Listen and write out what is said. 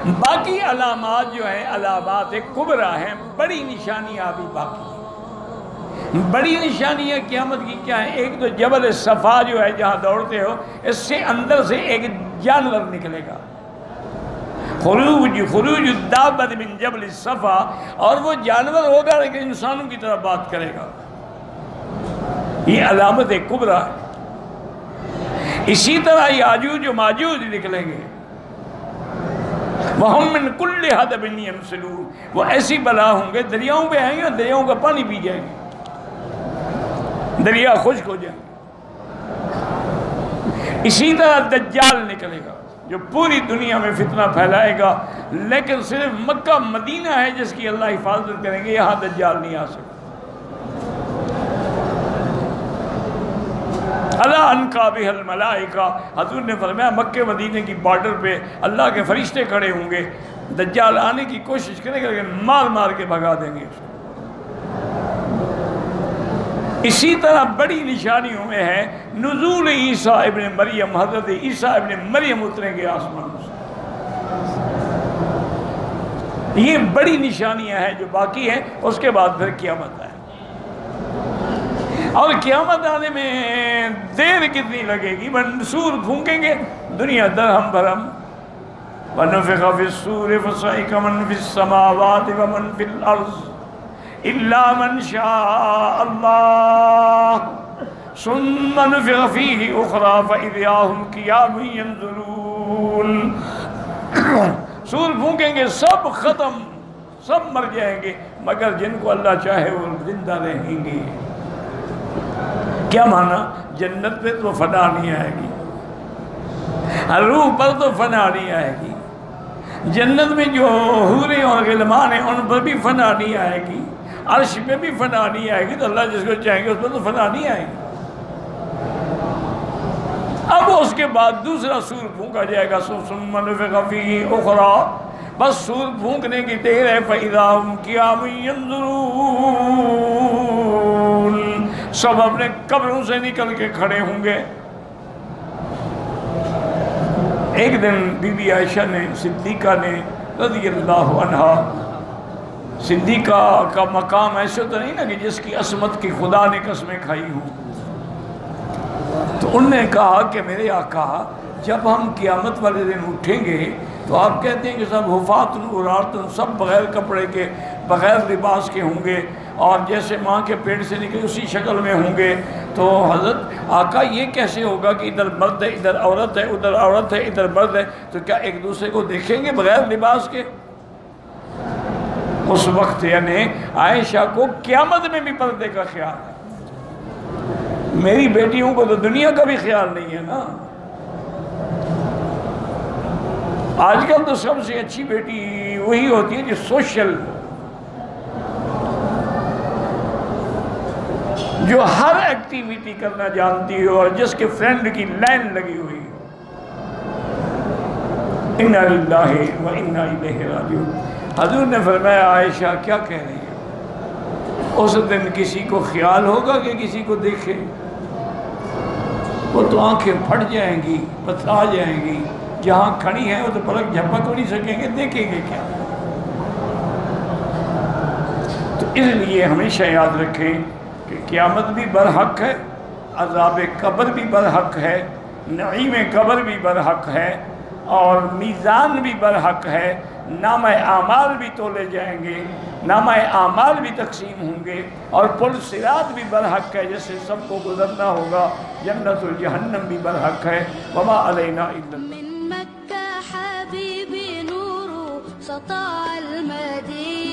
باقی علامات جو ہیں علامات کبریٰ ہیں، بڑی نشانیاں ابھی باقی ہیں۔ بڑی نشانیاں قیامت کی کیا ہیں؟ ایک تو جبل صفا جو ہے جہاں دوڑتے ہو، اس سے اندر سے ایک جانور نکلے گا، خروج الدابۃ من جبل صفا، اور وہ جانور ہوگا لیکن انسانوں کی طرح بات کرے گا۔ یہ علامت کبریٰ ہے۔ اسی طرح یاجوج و ماجوج نکلیں گے، وَهُم مِّن كُلِّ حَدَبٍ يَنْسِلُونَ، وہ ایسی بلا ہوں گے، دریاؤں پہ آئیں گے اور دریاؤں کا پانی پی جائیں گے، دریا خشک ہو جائیں گے۔ اسی طرح دجال نکلے گا جو پوری دنیا میں فتنہ پھیلائے گا، لیکن صرف مکہ مدینہ ہے جس کی اللہ حفاظت کریں گے، یہاں دجال نہیں آ سکتا۔ اللہ انقا بہ الملائکہ، حضور نے فرمایا مکہ مدینے کی بارڈر پہ اللہ کے فرشتے کھڑے ہوں گے، دجال آنے کی کوشش کرے گا لیکن مار مار کے بھگا دیں گے اس کو۔ اسی طرح بڑی نشانیوں میں ہے نزول عیسیٰ ابن مریم، حضرت عیسیٰ ابن مریم اتریں گے آسمان سے۔ یہ بڑی نشانیاں ہیں جو باقی ہیں، اس کے بعد پھر قیامت آئے، اور قیامت آنے میں دیر کتنی لگے گی؟ سور پھونکیں گے، دنیا درہم برہم، وَنُفِخَ فِي الصُّورِ فَصَعِقَ مَن فِي السَّمَاوَاتِ وَمَن فِي الْأَرْضِ إِلَّا مَن شَاءَ اللَّهُ ثُمَّ نُفِخَ فِيهِ أُخْرَىٰ فَإِذَا هُمْ قِيَامٌ يَنظُرُونَ۔ سور پھونکیں گے، سب ختم، سب مر جائیں گے مگر جن کو اللہ چاہے وہ زندہ رہیں گے۔ کیا مانا؟ جنت پہ تو فنا نہیں آئے گی، روح پر تو فنا نہیں آئے گی، جنت میں جو حوریں اور غلمان ہیں ان پر بھی فنا نہیں آئے گی، عرش پہ بھی فنا نہیں آئے گی، تو اللہ جس کو چاہیں گے اس پر تو فنا نہیں آئے گی۔ اب اس کے بعد دوسرا سور پھونکا جائے گا، ثم نفخ فیہ اخری، بس سور پھونکنے کی دیر ہے، فَإِذَا هُمْ قِيَامٌ يَنظُرُونَ، سب اپنے قبروں سے نکل کے کھڑے ہوں گے۔ ایک دن بی بی عائشہ نے، صدیقہ نے رضی اللہ عنہا، صدیقہ کا مقام ایسے تو نہیں نا کہ جس کی عصمت کی خدا نے قسمیں کھائی ہوں، تو انہوں نے کہا کہ میرے آقا جب ہم قیامت والے دن اٹھیں گے تو آپ کہتے ہیں کہ سب حفاۃ عراۃ، سب بغیر کپڑے کے، بغیر لباس کے ہوں گے، اور جیسے ماں کے پیٹ سے نکلے اسی شکل میں ہوں گے، تو حضرت آقا یہ کیسے ہوگا کہ ادھر مرد ہے، ادھر عورت ہے، ادھر عورت ہے، ادھر مرد ہے، تو کیا ایک دوسرے کو دیکھیں گے بغیر لباس کے؟ اس وقت یعنی عائشہ کو قیامت میں بھی پردے کا خیال ہے، میری بیٹیوں کو تو دنیا کا بھی خیال نہیں ہے نا۔ آج کل تو سب سے اچھی بیٹی وہی ہوتی ہے جو سوشل، جو ہر ایکٹیویٹی کرنا جانتی ہو اور جس کے فرینڈ کی لائن لگی ہوئی۔ اِنَّا لِلَّهِ وَإِنَّا إِلَيْهِ رَاجِعُونَ۔ حضور نے فرمایا عائشہ کیا کہہ رہی ہے؟ اس دن کسی کو خیال ہوگا کہ کسی کو دیکھے؟ وہ تو آنکھیں پھٹ جائیں گی، بتلا جائیں گی، جہاں کھڑی ہیں وہ تو پلک جھپک ہو نہیں سکیں گے، دیکھیں گے کیا؟ تو اس لیے ہمیشہ یاد رکھیں کہ قیامت بھی برحق ہے، عذاب قبر بھی برحق ہے، نعیم قبر بھی برحق ہے، اور میزان بھی برحق ہے، نامہ اعمال بھی تولے جائیں گے، نامہ اعمال بھی تقسیم ہوں گے، اور پل صراط بھی برحق ہے جس سے سب کو گزرنا ہوگا، جنت و جہنم بھی برحق ہے۔ وما علینا الا من مکہ حبیبی نور سطع المدینہ